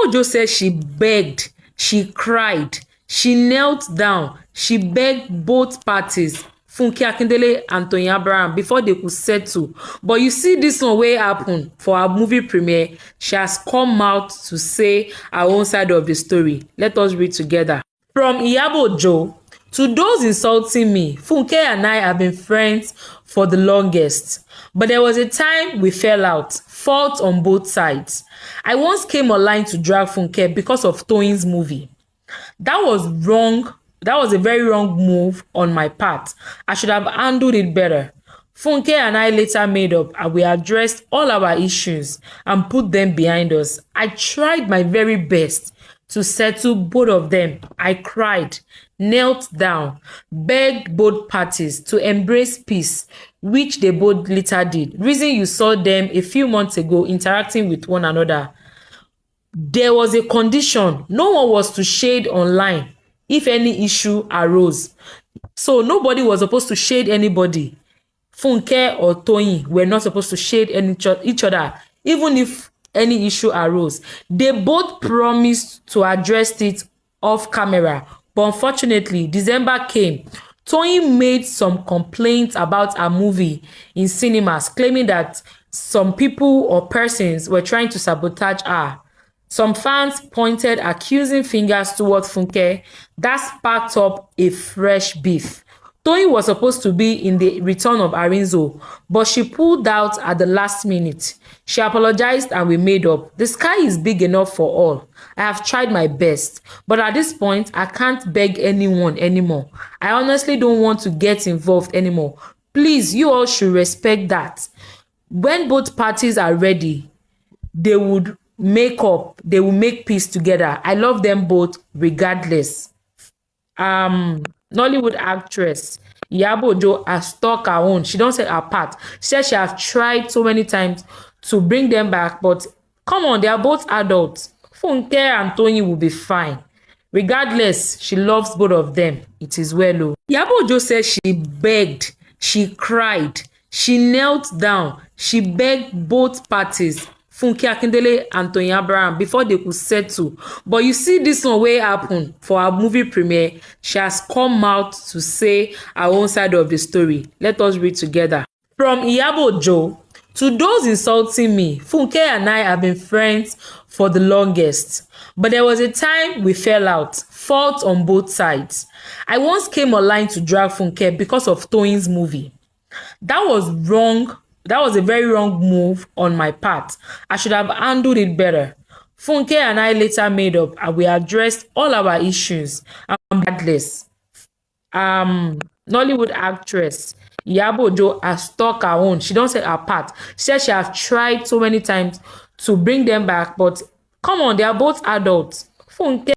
Ojo said she begged, she cried, she knelt down, she begged both parties, Funke Akindele and Toyin, before they could settle. But you see this one wey happen for her movie premiere, she has come out to say her own side of the story. Let us read together. From Iyabo Ojo: to those insulting me, Funke and I have been friends for the longest. But there was a time we fell out, fault on both sides. I once came online to drag Funke because of Toyin's movie. That was wrong. That was a very wrong move on my part. I should have handled it better. Funke and I later made up and we addressed all our issues and put them behind us. I tried my very best to settle both of them. I cried, knelt down, begged both parties to embrace peace, which they both later did. Reason you saw them a few months ago interacting with one another. There was a condition. No one was to shade online if any issue arose. So nobody was supposed to shade anybody. Funke or Toyin were not supposed to shade each other, even if any issue arose. They both promised to address it off camera, but unfortunately, December came. Toyin made some complaints about her movie in cinemas, claiming that some people or persons were trying to sabotage her. Some fans pointed accusing fingers towards Funke. That sparked up a fresh beef. Toyin was supposed to be in the return of Arinzo, but she pulled out at the last minute. She apologized and we made up. The sky is big enough for all. I have tried my best, but at this point, I can't beg anyone anymore. I honestly don't want to get involved anymore. Please, you all should respect that. When both parties are ready, they will make peace together. I love them both regardless. Nollywood actress Iyabo Ojo has stuck her own. She don't say her part. She said she have tried so many times to bring them back, but come on, they are both adults. Funke and Toyin will be fine. Regardless, she loves both of them. It is well. Oh. Iyabo Ojo said she begged, she cried, she knelt down, she begged both parties, Funke Akindele and Toyin, before they could settle. But you see this one wey happen for her movie premiere, she has come out to say her own side of the story. Let us read together. From Iyabo Ojo: to those insulting me, Funke and I have been friends for the longest. But there was a time we fell out, fault on both sides. I once came online to drag Funke because of Toyin's movie. That was wrong. That was a very wrong move on my part. I should have handled it better. Funke and I later made up and we addressed all our issues. Regardless, Nollywood actress Iyabo Ojo has stuck her own. She don't say her part. She said she have tried so many times to bring them back, but come on, they are both adults. Funke.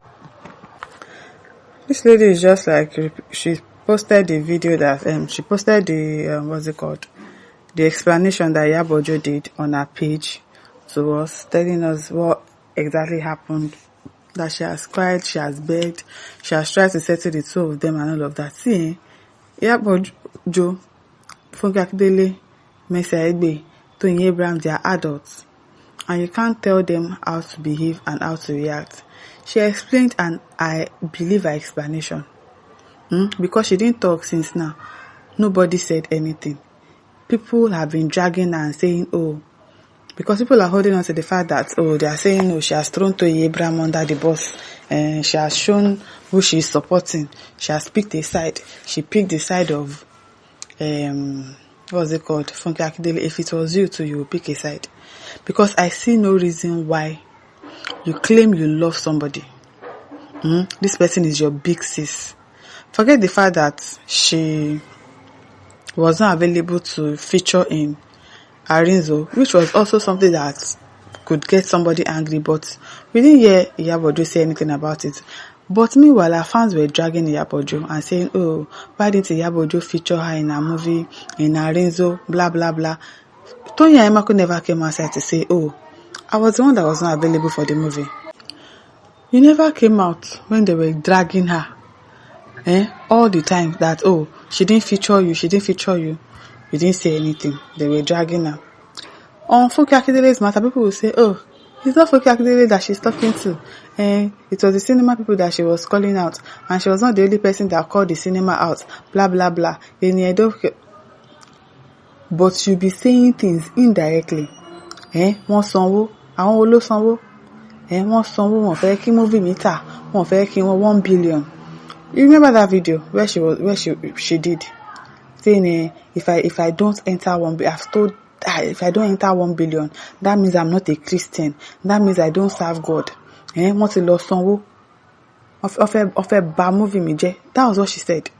This lady is just like, she posted the video that she posted the what's it called, the explanation that Iyabo Ojo did on her page to us, telling us what exactly happened, that she has cried, she has begged, she has tried to settle the two of them and all of that. See, Iyabo Ojo, Funke Akindele, Mercy Aigbe, Toyin, they are adults, and you can't tell them how to behave and how to react. She explained, and I believe her explanation. Because she didn't talk since now, nobody said anything. People have been dragging her and saying, oh, because people are holding on to the fact that, oh, they are saying, oh, she has thrown Toyin under the bus, and she has shown who she is supporting. She has picked a side. She picked the side of, what's it called, Funke Akindele. If it was you too, you would pick a side. Because I see no reason why you claim you love somebody. This person is your big sis. Forget the fact that she was not available to feature in Arinzo, which was also something that could get somebody angry, but we didn't hear Iyabo Ojo say anything about it. But meanwhile, our fans were dragging Iyabo Ojo and saying, oh, why didn't Iyabo Ojo feature her in a movie, in Arinzo, blah, blah, blah. Toyin Aimako never came outside to say, oh, I was the one that was not available for the movie. You never came out when they were dragging her. All the time that, oh, she didn't feature you. You didn't say anything. They were dragging her. On Funke Akindele's matter, people will say, oh, It's not Funke Akindele that she's talking to. It was the cinema people that she was calling out, and she was not the only person that called the cinema out. Blah blah blah. But you be saying things indirectly. Wọ́n sanwó, àwọn wo ló sanwó? Wọ́n sanwó, wọ́n fẹ́ kí movie mi tà, wọ́n fẹ́ kí wọ́n 1 billion. You remember that video where she did saying if I don't enter 1 billion, I've told her, if I don't enter 1 billion, that means I'm not a Christian. That means I don't serve God. Wọ́n ti lọ sanwó. Ó fẹ́ bà movie mi jẹ́. That was what she said.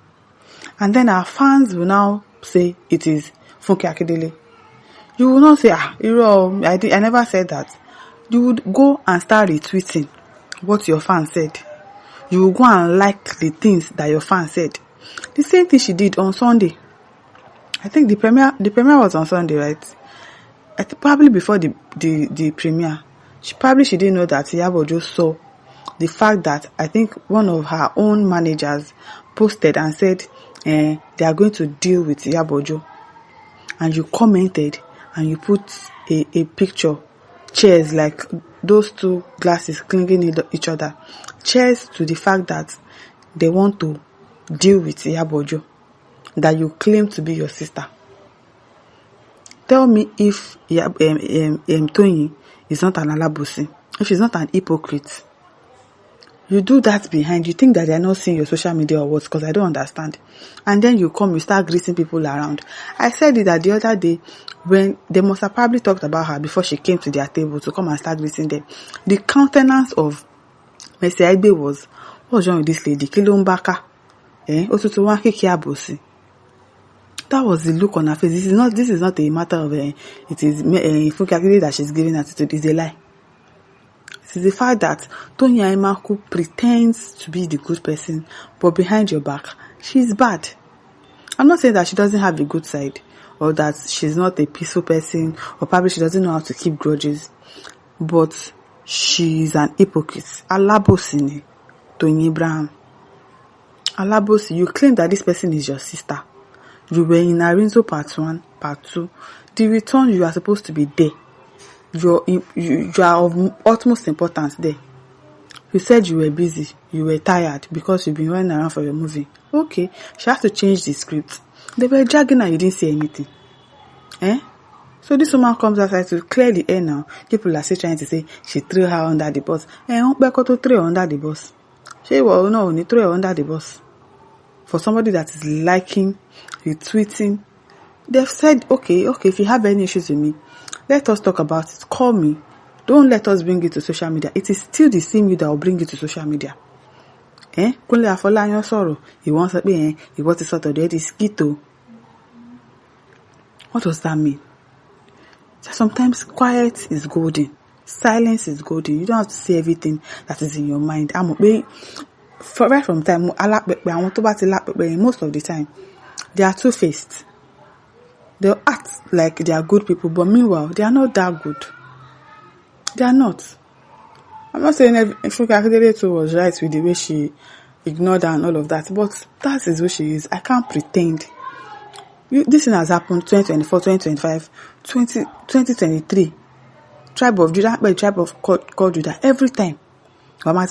And then our fans will now say it is Funke Akindele. You will not say, I never said that. You would go and start retweeting what your fans said. You will go and like the things that your fans said. The same thing she did on Sunday. I think the premiere was on Sunday, right? Probably before the premiere. She didn't know that Iyabo Ojo saw the fact that I think one of her own managers posted and said they are going to deal with Iyabo Ojo. And you commented and you put a picture, chairs, like those two glasses clinging each other. Chairs to the fact that they want to deal with Iyabo Ojo, that you claim to be your sister. Tell me if Toyin is not an alabosi, if she's not an hypocrite. You do that behind, you think that they are not seeing your social media or what? Because I don't understand. And then you start greeting people around. I said it that the other day when they must have probably talked about her before she came to their table to come and start greeting them. The countenance of Mercy Aigbe was, what's wrong with this lady? Kilombaka. Otutuwa Kikiabosi. That was the look on her face. This is not a matter of it is Funke Akindele that she's giving attitude. It's a lie. It is the fact that Toyin pretends to be the good person, but behind your back, she's bad. I'm not saying that she doesn't have a good side, or that she's not a peaceful person, or probably she doesn't know how to keep grudges, but she's an hypocrite. Alabosi, Toyin Abraham. Alabosi, you claim that this person is your sister. You were in Arinzo part 1, part 2. The return, you are supposed to be there. You are of utmost importance there. You said you were busy, you were tired because you've been running around for your movie. Okay, she has to change the script. They were dragging her, you didn't say anything. So this woman comes outside to clear the air now. People are still trying to say she threw her under the bus. To throw her under the bus. She will no, throw her under the bus. For somebody that is liking, retweeting. They've said, okay, if you have any issues with me, let us talk about it. Call me. Don't let us bring it to social media. It is still the same you that will bring it to social media. Kunle Afolayan sọ̀rọ̀. He wants to be, he wants to sort of this keto. What does that mean? Sometimes quiet is golden. Silence is golden. You don't have to say everything that is in your mind. Right from time, most of the time, they are two-faced. They'll act like they are good people, but meanwhile, they are not that good. They are not. I'm not saying Funke Akindele was right with the way she ignored her and all of that, but that is who she is. I can't pretend. This thing has happened 2024, 2025, 2023. Tribe of Judah, tribe of called Judah. Every time. They are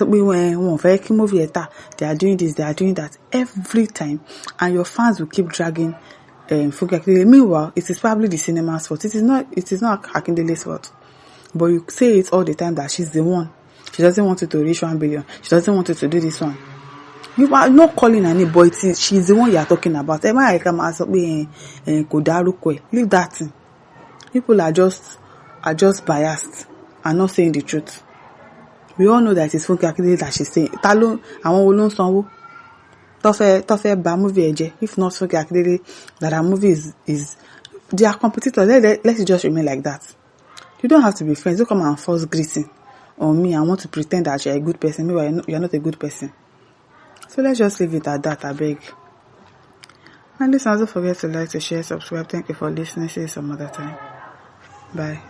doing this, they are doing that. Every time. And your fans will keep dragging Funke Akindele. Meanwhile, it is probably the cinema's fault. It is not Akindele's fault. But you say it all the time that she's the one. She doesn't want you to reach 1 billion. She doesn't want you to do this one. You are not calling her name, but she's the one you are talking about. Leave that thing. People are just biased and not saying the truth. We all know that it's Funke Akindele that she's saying. If not Funke Akindele, that her movie is their competitor. Let it just remain like that. You don't have to be friends. Don't come and force greeting on me. I want to pretend that you're a good person. Maybe you're not a good person. So let's just leave it at that, I beg. And listen, don't forget to like, to share, subscribe. Thank you for listening. See you some other time. Bye.